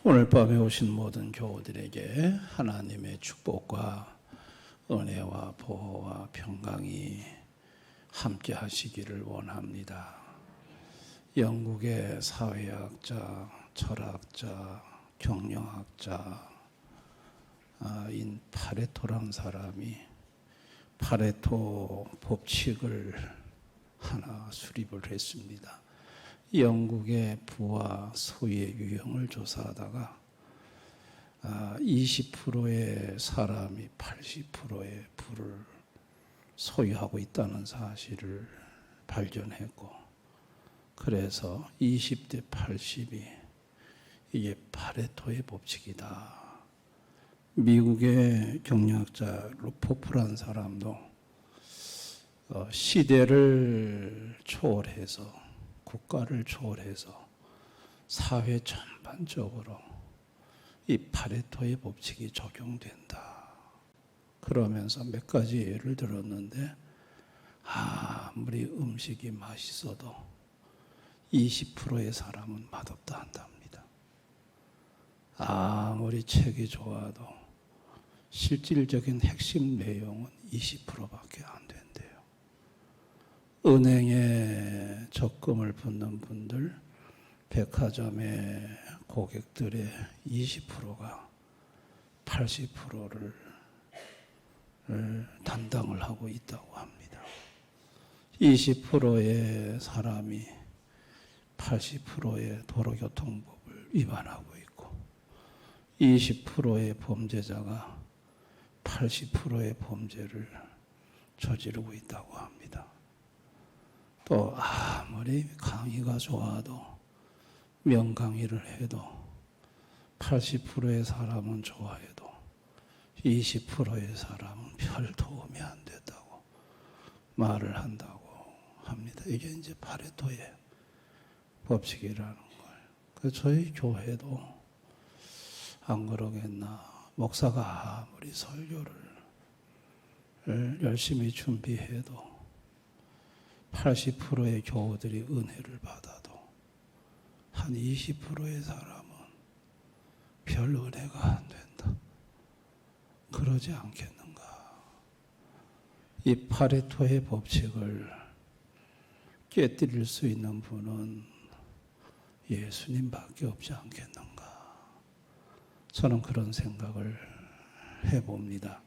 오늘 밤에 오신 모든 교우들에게 하나님의 축복과 은혜와 보호와 평강이 함께 하시기를 원합니다. 영국의 사회학자, 철학자, 경영학자 인 파레토라는 사람이 파레토 법칙을 하나 수립을 했습니다. 영국의 부와 소유의 유형을 조사하다가 20%의 사람이 80%의 부를 소유하고 있다는 사실을 발견했고, 그래서 20대 80이 이게 파레토의 법칙이다. 미국의 경영학자 루포프라는 사람도 시대를 초월해서, 국가를 초월해서 사회 전반적으로 이 파레토의 법칙이 적용된다. 그러면서 몇 가지 예를 들었는데, 아무리 음식이 맛있어도 20%의 사람은 맛없다 한답니다. 아무리 책이 좋아도 실질적인 핵심 내용은 20%밖에 안 된대요. 은행에 적금을 붓는 분들, 백화점의 고객들의 20%가 80%를 담당을 하고 있다고 합니다. 20%의 사람이 80%의 도로교통법을 위반하고 있고, 20%의 범죄자가 80%의 범죄를 저지르고 있다고 합니다. 또 아무리 강의가 좋아도, 명강의를 해도 80%의 사람은 좋아해도 20%의 사람은 별 도움이 안 됐다고 말을 한다고 합니다. 이게 이제 파레토의 법칙이라는 거예요. 그래서 저희 교회도 안 그러겠나. 목사가 아무리 설교를 열심히 준비해도 80%의 교우들이 은혜를 받아도 한 20%의 사람은 별 은혜가 안 된다. 그러지 않겠는가. 이 파레토의 법칙을 깨뜨릴 수 있는 분은 예수님밖에 없지 않겠는가. 저는 그런 생각을 해봅니다.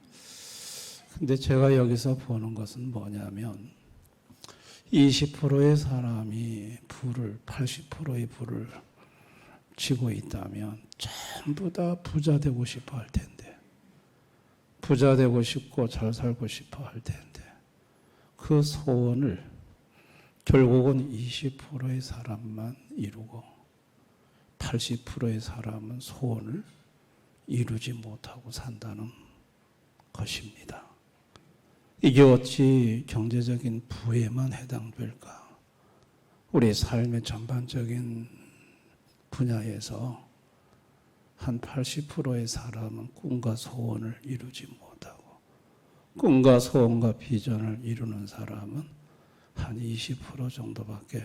근데 제가 여기서 보는 것은 뭐냐면, 20%의 사람이 80%의 부를 쥐고 있다면 전부 다 부자 되고 싶어 할 텐데, 부자 되고 싶고 잘 살고 싶어 할 텐데, 그 소원을 결국은 20%의 사람만 이루고 80%의 사람은 소원을 이루지 못하고 산다는 것입니다. 이게 어찌 경제적인 부에만 해당될까? 우리 삶의 전반적인 분야에서 한 80%의 사람은 꿈과 소원을 이루지 못하고, 꿈과 소원과 비전을 이루는 사람은 한 20% 정도밖에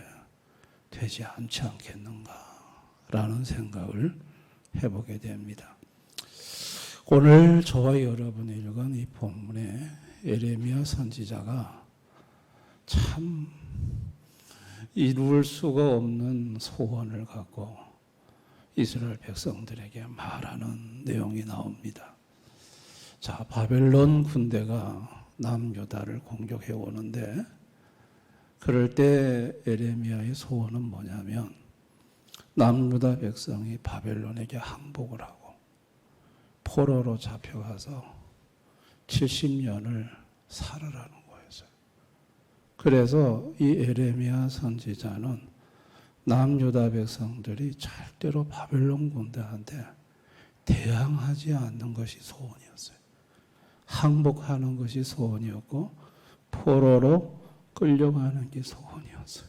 되지 않지 않겠는가라는 생각을 해보게 됩니다. 오늘 저와 여러분이 읽은 이 본문에 예레미야 선지자가 참 이룰 수가 없는 소원을 갖고 이스라엘 백성들에게 말하는 내용이 나옵니다. 자, 바벨론 군대가 남유다를 공격해 오는데, 그럴 때 예레미야의 소원은 뭐냐면, 남유다 백성이 바벨론에게 항복을 하고 포로로 잡혀가서 70년을 살아라는 거였어요. 그래서 이 예레미야 선지자는 남유다 백성들이 절대로 바벨론 군대한테 대항하지 않는 것이 소원이었어요. 항복하는 것이 소원이었고, 포로로 끌려가는 게 소원이었어요.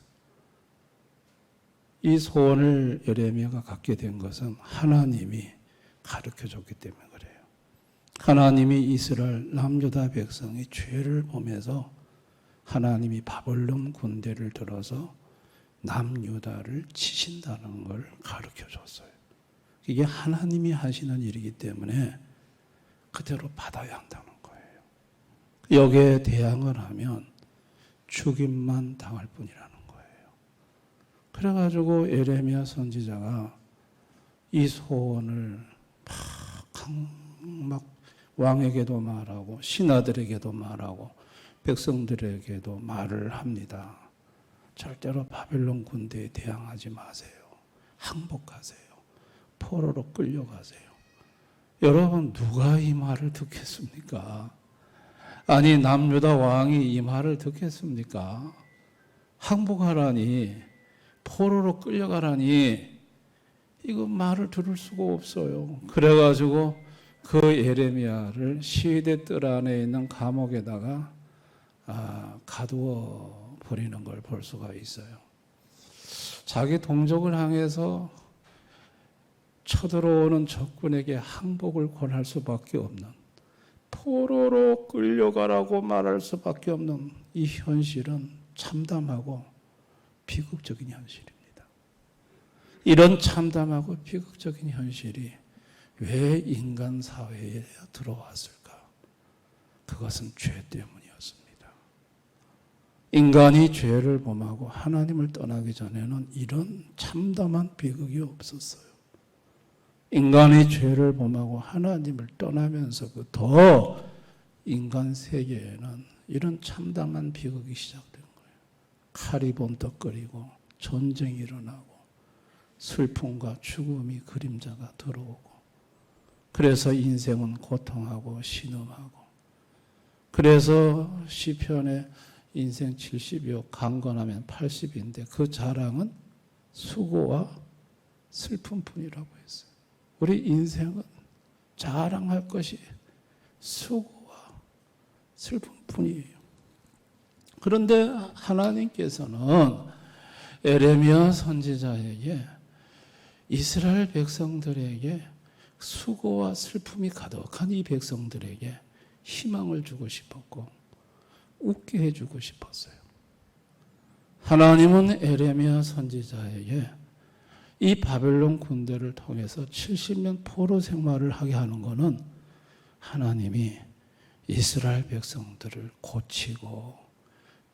이 소원을 예레미야가 갖게 된 것은 하나님이 가르쳐줬기 때문에 그래요. 하나님이 이스라엘 남유다 백성의 죄를 보면서 하나님이 바벨론 군대를 들어서 남유다를 치신다는 걸 가르쳐 줬어요. 이게 하나님이 하시는 일이기 때문에 그대로 받아야 한다는 거예요. 여기에 대항을 하면 죽임만 당할 뿐이라는 거예요. 그래가지고 에레미야 선지자가 이 소원을 막 왕에게도 말하고 신하들에게도 말하고 백성들에게도 말을 합니다. 절대로 바벨론 군대에 대항하지 마세요. 항복하세요. 포로로 끌려가세요. 여러분 누가 이 말을 듣겠습니까? 아니 남유다 왕이 이 말을 듣겠습니까? 항복하라니 포로로 끌려가라니 이거 말을 들을 수가 없어요. 그래가지고 그 예레미야를 시위대 뜰 안에 있는 감옥에다가 가두어 버리는 걸 볼 수가 있어요. 자기 동족을 향해서 쳐들어오는 적군에게 항복을 권할 수밖에 없는, 포로로 끌려가라고 말할 수밖에 없는 이 현실은 참담하고 비극적인 현실입니다. 이런 참담하고 비극적인 현실이 왜 인간 사회에 들어왔을까? 그것은 죄 때문이었습니다. 인간이 죄를 범하고 하나님을 떠나기 전에는 이런 참담한 비극이 없었어요. 인간이 죄를 범하고 하나님을 떠나면서 더 인간 세계에는 이런 참담한 비극이 시작된 거예요. 칼이 번떡거리고 전쟁이 일어나고 슬픔과 죽음이 그림자가 들어오고, 그래서 인생은 고통하고 신음하고, 그래서 시편에 인생 70이요 강건하면 80인데 그 자랑은 수고와 슬픔뿐이라고 했어요. 우리 인생은 자랑할 것이 수고와 슬픔뿐이에요. 그런데 하나님께서는 에레미야 선지자에게 이스라엘 백성들에게 수고와 슬픔이 가득한 이 백성들에게 희망을 주고 싶었고 웃게 해주고 싶었어요. 하나님은 에레미야 선지자에게 이 바벨론 군대를 통해서 70년 포로 생활을 하게 하는 것은 하나님이 이스라엘 백성들을 고치고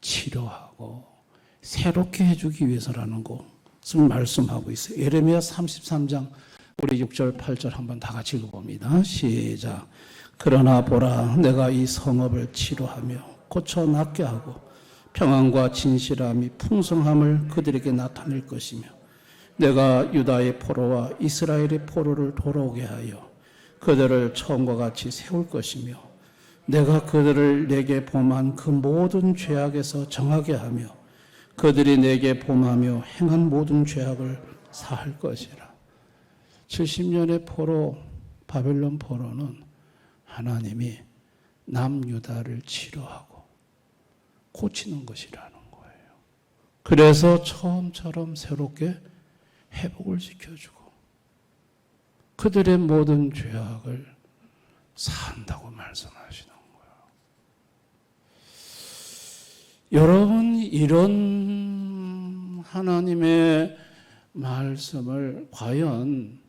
치료하고 새롭게 해주기 위해서라는 것을 말씀하고 있어요. 에레미야 33장 우리 6절 8절 한번 다 같이 읽어봅니다. 시작. 그러나 보라, 내가 이 성읍을 치료하며 고쳐 낫게 하고 평안과 진실함이 풍성함을 그들에게 나타낼 것이며, 내가 유다의 포로와 이스라엘의 포로를 돌아오게 하여 그들을 처음과 같이 세울 것이며, 내가 그들을 내게 범한 그 모든 죄악에서 정하게 하며 그들이 내게 범하며 행한 모든 죄악을 사할 것이라. 70년의 포로, 바벨론 포로는 하나님이 남유다를 치료하고 고치는 것이라는 거예요. 그래서 처음처럼 새롭게 회복을 시켜주고 그들의 모든 죄악을 사한다고 말씀하시는 거예요. 여러분, 이런 하나님의 말씀을 과연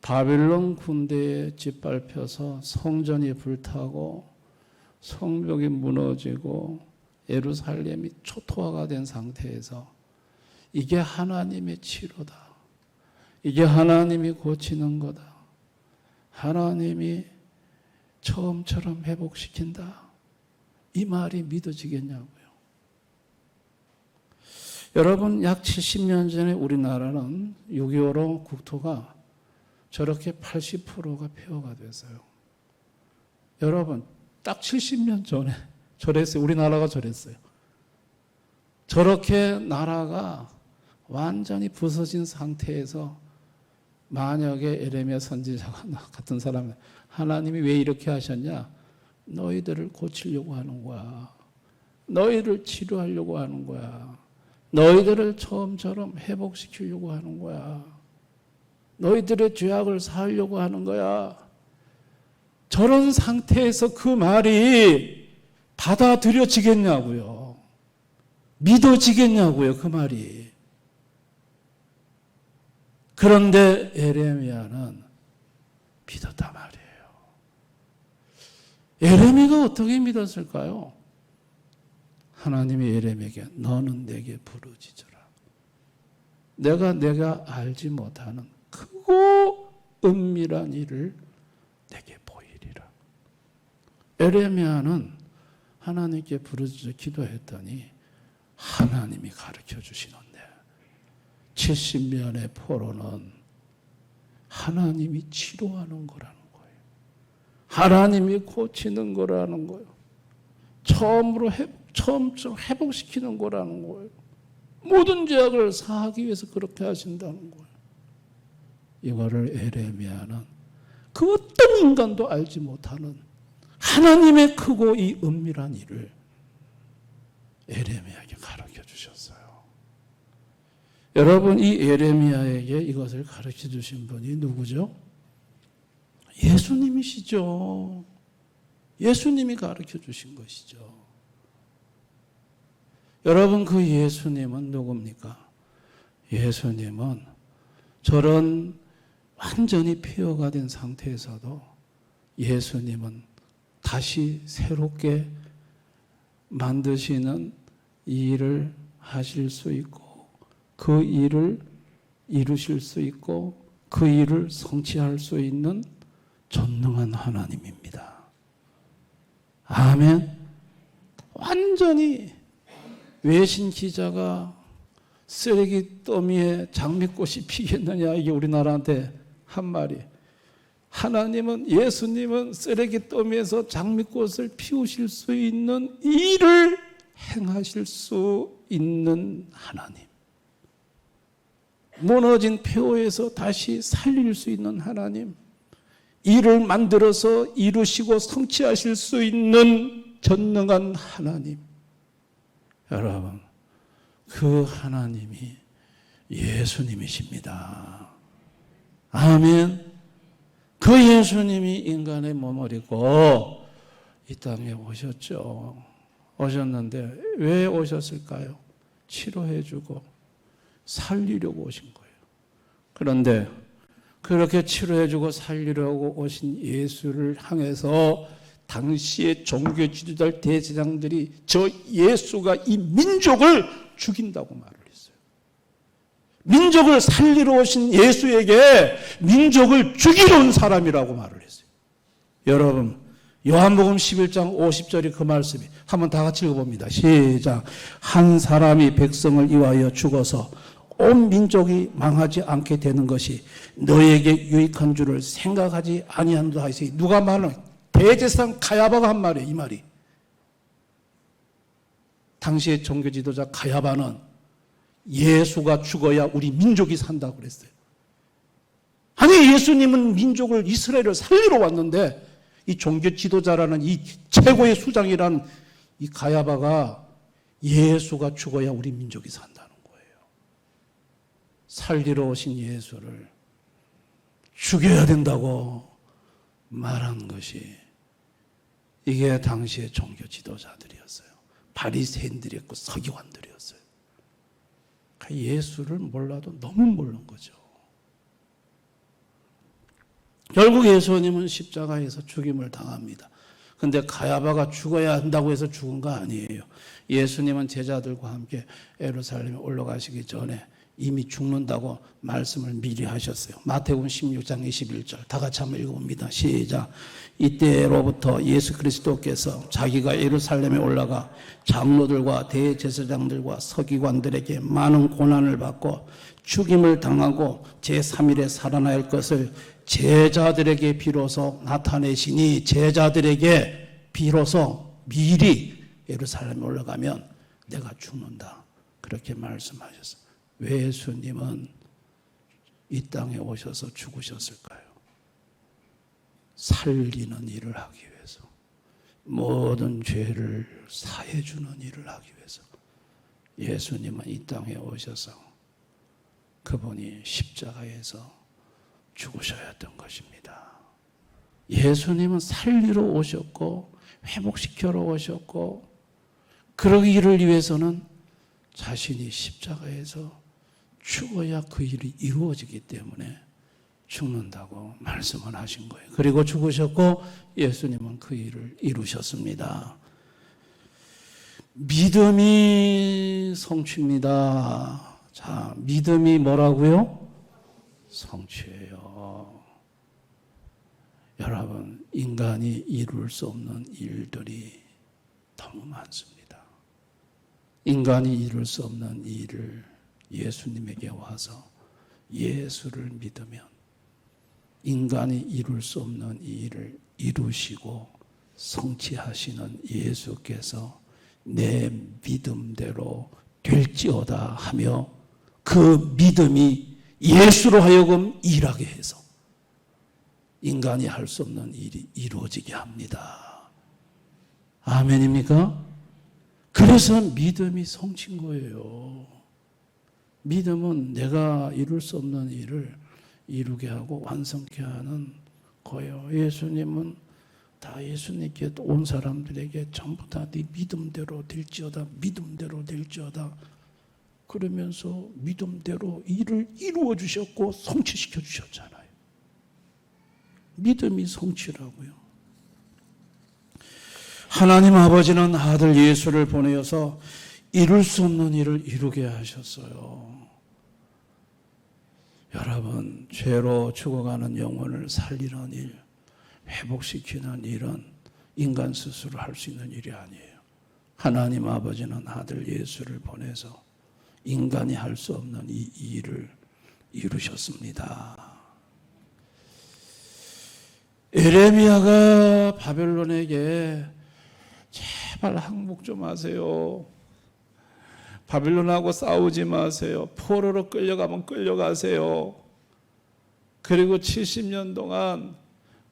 바벨론 군대에 짓밟혀서 성전이 불타고 성벽이 무너지고 예루살렘이 초토화가 된 상태에서 이게 하나님의 치료다, 이게 하나님이 고치는 거다, 하나님이 처음처럼 회복시킨다, 이 말이 믿어지겠냐고요. 여러분, 약 70년 전에 우리나라는 6.25로 국토가 저렇게 80%가 폐허가 됐어요. 여러분, 딱 70년 전에 저랬어요. 우리나라가 저랬어요. 저렇게 나라가 완전히 부서진 상태에서 만약에 에레미야 선지자가 같은 사람이 하나님이 왜 이렇게 하셨냐? 너희들을 고치려고 하는 거야. 너희를 치료하려고 하는 거야. 너희들을 처음처럼 회복시키려고 하는 거야. 너희들의 죄악을 사하려고 하는 거야. 저런 상태에서 그 말이 받아들여지겠냐고요. 믿어지겠냐고요, 그 말이. 그런데 에레미야는 믿었단 말이에요. 에레미야가 어떻게 믿었을까요? 하나님이 에레미야에게 너는 내게 부르짖어라. 내가 알지 못하는 크고 은밀한 일을 내게 보이리라. 에레미야는 하나님께 부르짖어 기도했더니 하나님이 가르쳐 주시는데 70년의 포로는 하나님이 치료하는 거라는 거예요. 하나님이 고치는 거라는 거예요. 처음 회복시키는 거라는 거예요. 모든 죄악을 사하기 위해서 그렇게 하신다는 거예요. 이거를 에레미야는 그 어떤 인간도 알지 못하는 하나님의 크고 이 은밀한 일을 에레미야에게 가르쳐 주셨어요. 여러분, 이 에레미야에게 이것을 가르쳐 주신 분이 누구죠? 예수님이시죠. 예수님이 가르쳐 주신 것이죠. 여러분, 그 예수님은 누굽니까? 예수님은 저런 완전히 폐허가 된 상태에서도 예수님은 다시 새롭게 만드시는 이 일을 하실 수 있고 그 일을 이루실 수 있고 그 일을 성취할 수 있는 전능한 하나님입니다. 아멘. 완전히 외신 기자가 쓰레기 더미에 장미꽃이 피겠느냐, 이게 우리나라한테 한 말이. 하나님은, 예수님은 쓰레기 더미에서 장미꽃을 피우실 수 있는 일을 행하실 수 있는 하나님. 무너진 폐허에서 다시 살릴 수 있는 하나님. 일을 만들어서 이루시고 성취하실 수 있는 전능한 하나님. 여러분, 그 하나님이 예수님이십니다. 아멘. 그 예수님이 인간의 몸을 입고 이 땅에 오셨죠. 오셨는데 왜 오셨을까요? 치료해주고 살리려고 오신 거예요. 그런데 그렇게 치료해주고 살리려고 오신 예수를 향해서 당시의 종교 지도자 대제사장들이 저 예수가 이 민족을 죽인다고 말을 했어요. 민족을 살리러 오신 예수에게 민족을 죽이러 온 사람이라고 말을 했어요. 여러분, 요한복음 11장 50절이 그 말씀이, 한번 다 같이 읽어봅니다. 시작. 한 사람이 백성을 위하여 죽어서 온 민족이 망하지 않게 되는 것이 너에게 유익한 줄을 생각하지 아니한다 하시니, 누가 말하는, 대제사장 가야바가 한 말이에요. 이 말이. 당시의 종교 지도자 가야바는 예수가 죽어야 우리 민족이 산다고 그랬어요. 아니, 예수님은 민족을, 이스라엘을 살리러 왔는데 이 종교 지도자라는 이 최고의 수장이라는 이 가야바가 예수가 죽어야 우리 민족이 산다는 거예요. 살리러 오신 예수를 죽여야 된다고 말한 것이, 이게 당시의 종교 지도자들이었어요. 바리새인들이었고 서기관들이었어요. 예수를 몰라도 너무 모르는 거죠. 결국 예수님은 십자가에서 죽임을 당합니다. 근데 가야바가 죽어야 한다고 해서 죽은 거 아니에요. 예수님은 제자들과 함께 예루살렘에 올라가시기 전에 이미 죽는다고 말씀을 미리 하셨어요. 마태복음 16장 21절 다 같이 한번 읽어봅니다. 시작. 이때로부터 예수 그리스도께서 자기가 예루살렘에 올라가 장로들과 대제사장들과 서기관들에게 많은 고난을 받고 죽임을 당하고 제3일에 살아날 것을 제자들에게 비로소 나타내시니, 제자들에게 비로소 미리 예루살렘에 올라가면 내가 죽는다, 그렇게 말씀하셨어요. 왜 예수님은 이 땅에 오셔서 죽으셨을까요? 살리는 일을 하기 위해서, 모든 죄를 사해주는 일을 하기 위해서 예수님은 이 땅에 오셔서 그분이 십자가에서 죽으셔야 했던 것입니다. 예수님은 살리러 오셨고 회복시키러 오셨고 그러기를 위해서는 자신이 십자가에서 죽어야 그 일이 이루어지기 때문에 죽는다고 말씀을 하신 거예요. 그리고 죽으셨고 예수님은 그 일을 이루셨습니다. 믿음이 성취입니다. 자, 믿음이 뭐라고요? 성취예요. 여러분, 인간이 이룰 수 없는 일들이 너무 많습니다. 인간이 이룰 수 없는 일을 예수님에게 와서 예수를 믿으면 인간이 이룰 수 없는 일을 이루시고 성취하시는 예수께서 내 믿음대로 될지어다 하며 그 믿음이 예수로 하여금 일하게 해서 인간이 할 수 없는 일이 이루어지게 합니다. 아멘입니까? 그래서 믿음이 성취인 거예요. 믿음은 내가 이룰 수 없는 일을 이루게 하고 완성케 하는 거예요. 예수님은 다 예수님께 온 사람들에게 전부 다 네 믿음대로 될지어다, 믿음대로 될지어다 그러면서 믿음대로 일을 이루어 주셨고 성취시켜 주셨잖아요. 믿음이 성취라고요. 하나님 아버지는 아들 예수를 보내어서 이룰 수 없는 일을 이루게 하셨어요. 여러분, 죄로 죽어가는 영혼을 살리는 일, 회복시키는 일은 인간 스스로 할 수 있는 일이 아니에요. 하나님 아버지는 아들 예수를 보내서 인간이 할 수 없는 이 일을 이루셨습니다. 에레미야가 바벨론에게 제발 항복 좀 하세요. 바벨론하고 싸우지 마세요. 포로로 끌려가면 끌려가세요. 그리고 70년 동안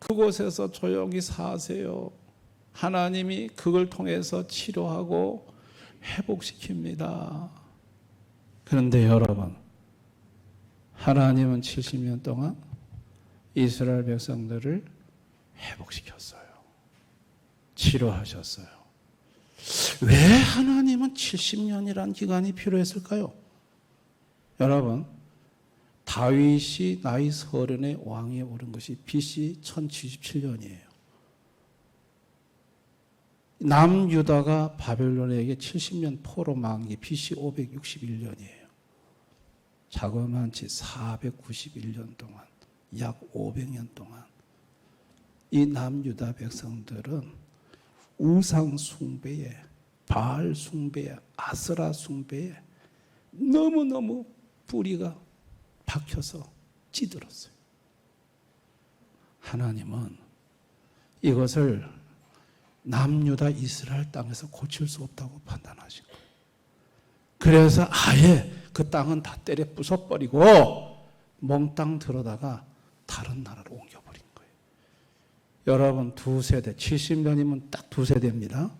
그곳에서 조용히 사세요. 하나님이 그걸 통해서 치료하고 회복시킵니다. 그런데 여러분, 하나님은 70년 동안 이스라엘 백성들을 회복시켰어요. 치료하셨어요. 왜 하나님은 70년이라는 기간이 필요했을까요? 여러분, 다윗이 나이 30에 왕위에 오른 것이 BC 1077년이에요. 남유다가 바벨론에게 70년 포로 망한 게 BC 561년이에요. 자그마치 491년 동안, 약 500년 동안 이 남유다 백성들은 우상 숭배에, 바알 숭배에, 아스라 숭배에 너무너무 뿌리가 박혀서 찌들었어요. 하나님은 이것을 남유다 이스라엘 땅에서 고칠 수 없다고 판단하신 거예요. 그래서 아예 그 땅은 다 때려 부숴버리고 몽땅 들어다가 다른 나라로 옮겨버린 거예요. 여러분, 두 세대, 70년이면 딱 두 세대입니다.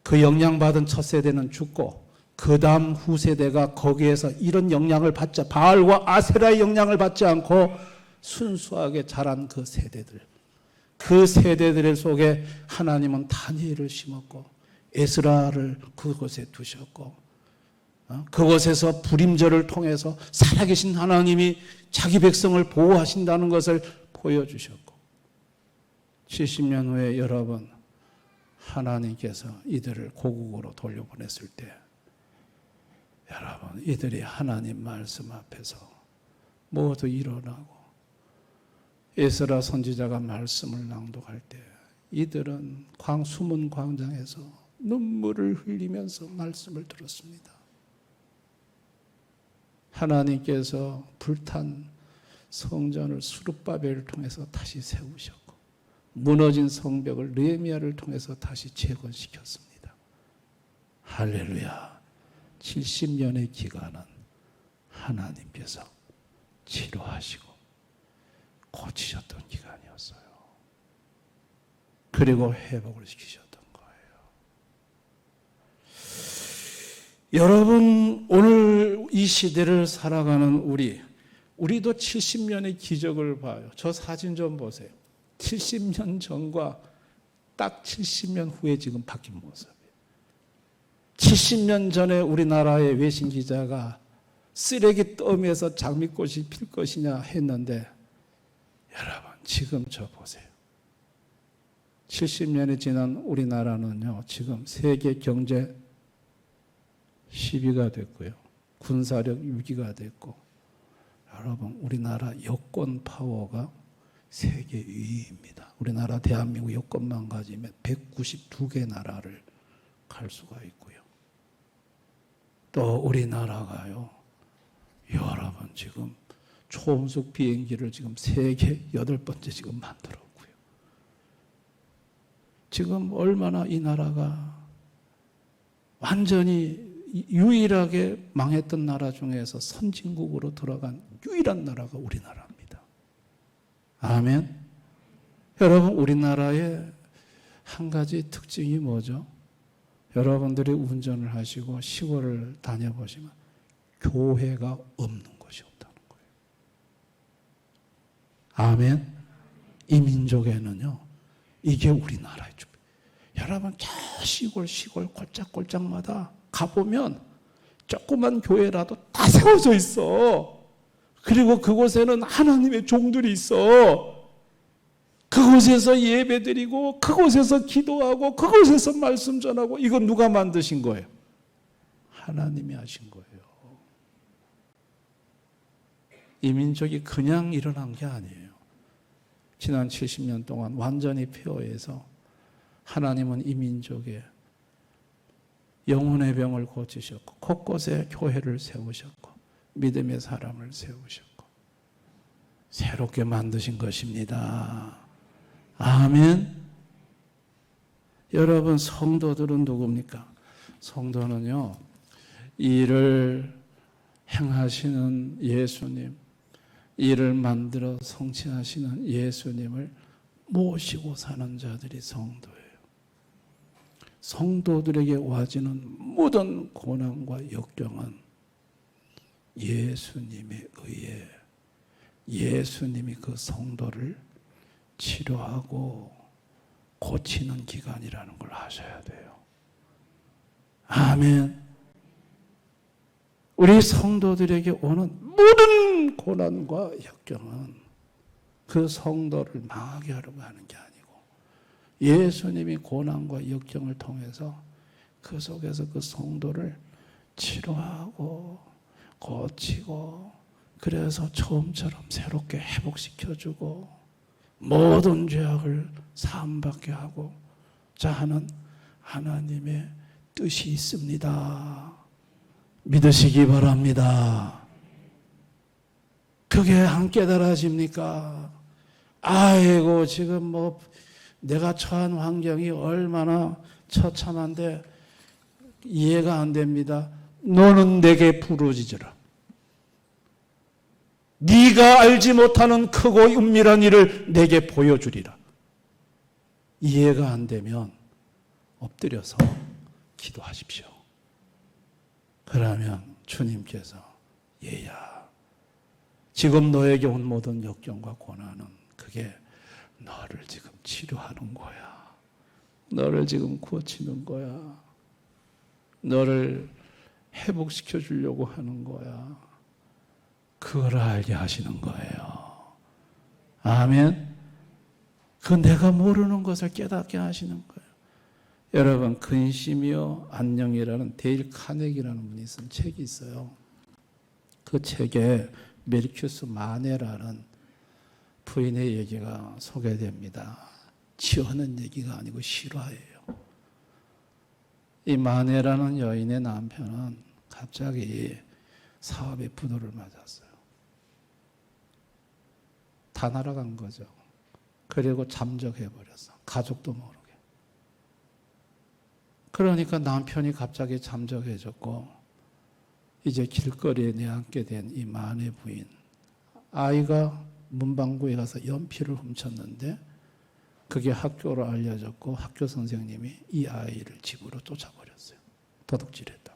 그 영향받은 첫 세대는 죽고 그 다음 후세대가 거기에서 이런 영향을 받지, 바알과 아세라의 영향을 받지 않고 순수하게 자란 그 세대들, 그 세대들 속에 하나님은 다니엘을 심었고 에스라를 그곳에 두셨고 그곳에서 불임절을 통해서 살아계신 하나님이 자기 백성을 보호하신다는 것을 보여주셨고 70년 후에 여러분, 하나님께서 이들을 고국으로 돌려보냈을 때 여러분, 이들이 하나님 말씀 앞에서 모두 일어나고 에스라 선지자가 말씀을 낭독할 때 이들은 숨은 광장에서 눈물을 흘리면서 말씀을 들었습니다. 하나님께서 불탄 성전을 스룹바벨을 통해서 다시 세우셨고 무너진 성벽을 느헤미야를 통해서 다시 재건시켰습니다. 할렐루야. 70년의 기간은 하나님께서 치료하시고 고치셨던 기간이었어요. 그리고 회복을 시키셨던 거예요. 여러분, 오늘 이 시대를 살아가는 우리도 70년의 기적을 봐요. 저 사진 좀 보세요. 70년 전과 딱 70년 후에 지금 바뀐 모습이에요. 70년 전에 우리나라의 외신 기자가 쓰레기 더미에서 장미꽃이 필 것이냐 했는데 여러분 지금 저 보세요. 70년이 지난 우리나라는요, 지금 세계 경제 10위가 됐고요. 군사력 6위가 됐고, 여러분, 우리나라 여권 파워가 세계 2위입니다. 우리나라 대한민국 여권만 가지면 192개 나라를 갈 수가 있고요. 또 우리나라가요, 여러분, 지금 초음속 비행기를 지금 세계 8번째 지금 만들었고요. 지금 얼마나 이 나라가 완전히 유일하게 망했던 나라 중에서 선진국으로 들어간 유일한 나라가 우리나라입니다. 아멘. 여러분, 우리나라의 한 가지 특징이 뭐죠? 여러분들이 운전을 하시고 시골을 다녀보시면 교회가 없는 곳이 없다는 거예요. 아멘. 이 민족에는요, 이게 우리나라의 주. 여러분, 저 시골 꼴짝꼴짝마다 가보면 조그만 교회라도 다 세워져 있어. 그리고 그곳에는 하나님의 종들이 있어. 그곳에서 예배드리고 그곳에서 기도하고 그곳에서 말씀 전하고. 이건 누가 만드신 거예요? 하나님이 하신 거예요. 이 민족이 그냥 일어난 게 아니에요. 지난 70년 동안 완전히 폐허해서 하나님은 이 민족에 영혼의 병을 고치셨고 곳곳에 교회를 세우셨고 믿음의 사람을 세우셨고 새롭게 만드신 것입니다. 아멘. 여러분, 성도들은 누굽니까? 성도는요, 일을 행하시는 예수님, 일을 만들어 성취하시는 예수님을 모시고 사는 자들이 성도예요. 성도들에게 와지는 모든 고난과 역경은 예수님에 의해 예수님이 그 성도를 치료하고 고치는 기간이라는 걸 아셔야 돼요. 아멘. 우리 성도들에게 오는 모든 고난과 역경은 그 성도를 망하게 하려고 하는 게 아니고 예수님이 고난과 역경을 통해서 그 속에서 그 성도를 치료하고 고치고 그래서 처음처럼 새롭게 회복시켜주고 모든 죄악을 사함받게 하고 자 하는 하나님의 뜻이 있습니다. 믿으시기 바랍니다. 그게 안 깨달아집니까? 아이고, 지금 뭐 내가 처한 환경이 얼마나 처참한데 이해가 안 됩니다. 너는 내게 부르짖으라. 네가 알지 못하는 크고 은밀한 일을 내게 보여주리라. 이해가 안 되면 엎드려서 기도하십시오. 그러면 주님께서 얘야, 지금 너에게 온 모든 역경과 고난은 그게 너를 지금 치료하는 거야. 너를 지금 고치는 거야. 너를 회복시켜 주려고 하는 거야. 그걸 알게 하시는 거예요. 아멘. 그 내가 모르는 것을 깨닫게 하시는 거예요. 여러분, 근심이요 안녕이라는 데일 카네기라는 분이 쓴 책이 있어요. 그 책에 메르큐스 마네라는 부인의 얘기가 소개됩니다. 지어낸 얘기가 아니고 실화예요. 이 마네라는 여인의 남편은 갑자기 사업의 부도를 맞았어요. 다 날아간 거죠. 그리고 잠적해버렸어. 가족도 모르게. 그러니까 남편이 갑자기 잠적해졌고 이제 길거리에 내앉게 된 이 마네 부인. 아이가 문방구에 가서 연필을 훔쳤는데 그게 학교로 알려졌고 학교 선생님이 이 아이를 집으로 쫓아버렸어요. 도둑질했다.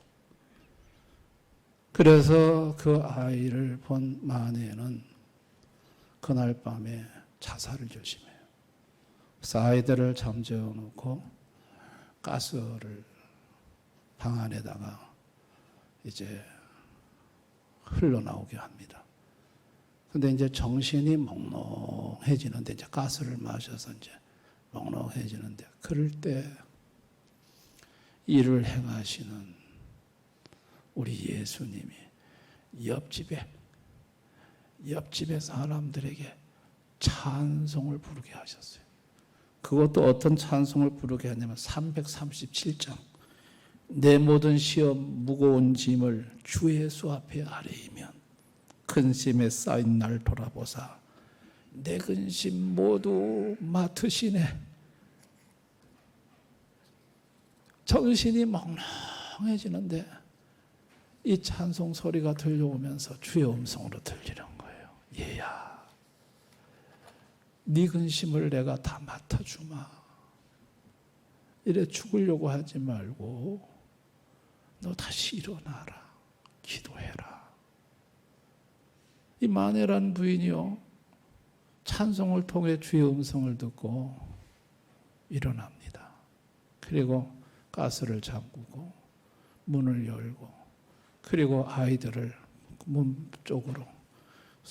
그래서 그 아이를 본 마네는 그날 밤에 자살을 결심해요. 아이들을 잠재워 놓고 가스를 방 안에다가 이제 흘러나오게 합니다. 근데 이제 정신이 몽롱해지는데, 이제 가스를 마셔서 이제 몽롱해지는데, 그럴 때 일을 행하시는 우리 예수님이 옆집의 사람들에게 찬송을 부르게 하셨어요. 그것도 어떤 찬송을 부르게 했냐면 337장. 내 모든 시험 무거운 짐을 주 예수 앞에 아뢰이면 근심에 쌓인 날 돌아보사 내 근심 모두 맡으시네. 정신이 멍멍해지는데 이 찬송 소리가 들려오면서 주의 음성으로 들리는 거예요. 얘야, 네 근심을 내가 다 맡아주마. 이래 죽으려고 하지 말고 너 다시 일어나라. 기도해라. 이 마네란 부인이요, 찬송을 통해 주의 음성을 듣고 일어납니다. 그리고 가스를 잠그고 문을 열고, 그리고 아이들을 문 쪽으로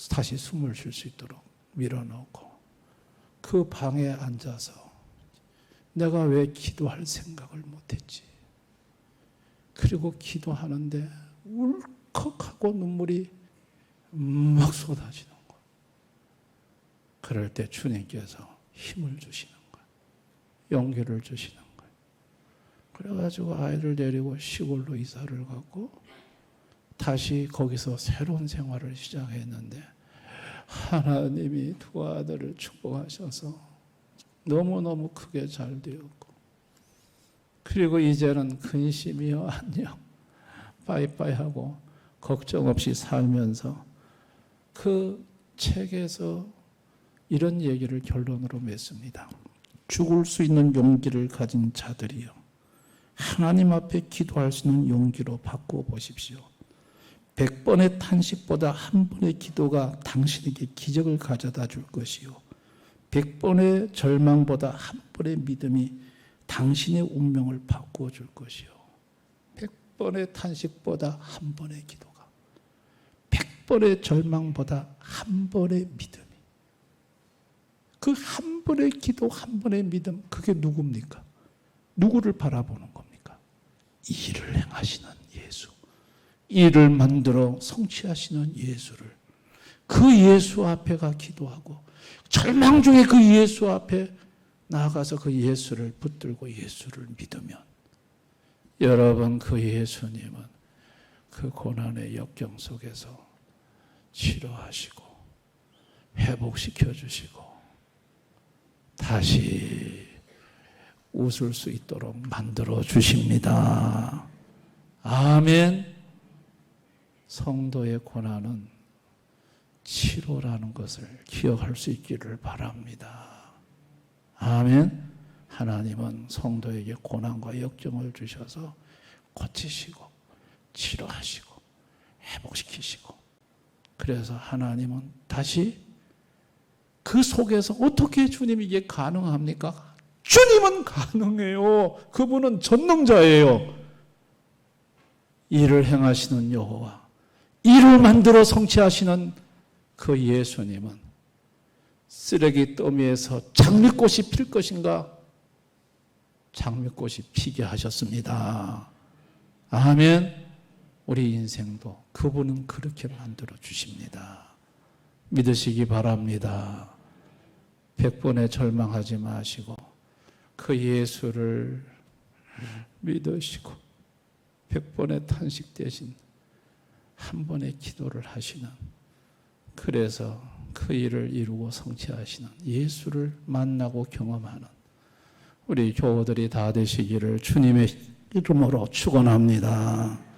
다시 숨을 쉴 수 있도록 밀어넣고 그 방에 앉아서 내가 왜 기도할 생각을 못했지? 그리고 기도하는데 울컥하고 눈물이 막 쏟아지는 거예요. 그럴 때 주님께서 힘을 주시는 거예요. 용기를 주시는 거예요. 그래가지고 아이를 데리고 시골로 이사를 가고 다시 거기서 새로운 생활을 시작했는데, 하나님이 두 아들을 축복하셔서 너무너무 크게 잘 되었고, 그리고 이제는 근심이요 안녕 빠이빠이 하고 걱정 없이 살면서 그 책에서 이런 얘기를 결론으로 맺습니다. 죽을 수 있는 용기를 가진 자들이요, 하나님 앞에 기도할 수 있는 용기로 바꾸어 보십시오. 100번의 탄식보다 한 번의 기도가 당신에게 기적을 가져다 줄 것이요, 100번의 절망보다 한 번의 믿음이 당신의 운명을 바꾸어 줄 것이요, 100번의 탄식보다 한 번의 기도가, 100번의 절망보다 한 번의 믿음이, 그 한 번의 기도, 한 번의 믿음, 그게 누굽니까? 누구를 바라보는 겁니까? 일을 행하시는 예수, 일을 만들어 성취하시는 예수를, 그 예수 앞에가 기도하고 절망 중에 그 예수 앞에 나아가서 그 예수를 붙들고 예수를 믿으면, 여러분, 그 예수님은 그 고난의 역경 속에서 치료하시고 회복시켜 주시고 다시 웃을 수 있도록 만들어 주십니다. 아멘. 성도의 고난은 치료라는 것을 기억할 수 있기를 바랍니다. 아멘. 하나님은 성도에게 고난과 역경을 주셔서 고치시고 치료하시고 회복시키시고, 그래서 하나님은 다시 그 속에서 어떻게 주님이 이게 가능합니까? 주님은 가능해요. 그분은 전능자예요. 일을 행하시는 여호와, 일을 만들어 성취하시는 그 예수님은 쓰레기 더미에서 장미꽃이 필 것인가? 장미꽃이 피게 하셨습니다. 아멘. 우리 인생도 그분은 그렇게 만들어 주십니다. 믿으시기 바랍니다. 100번에 절망하지 마시고 그 예수를 믿으시고 100번의 탄식 대신 한 번의 기도를 하시는, 그래서 그 일을 이루고 성취하시는 예수를 만나고 경험하는 우리 교우들이 다 되시기를 주님의 이름으로 축원합니다.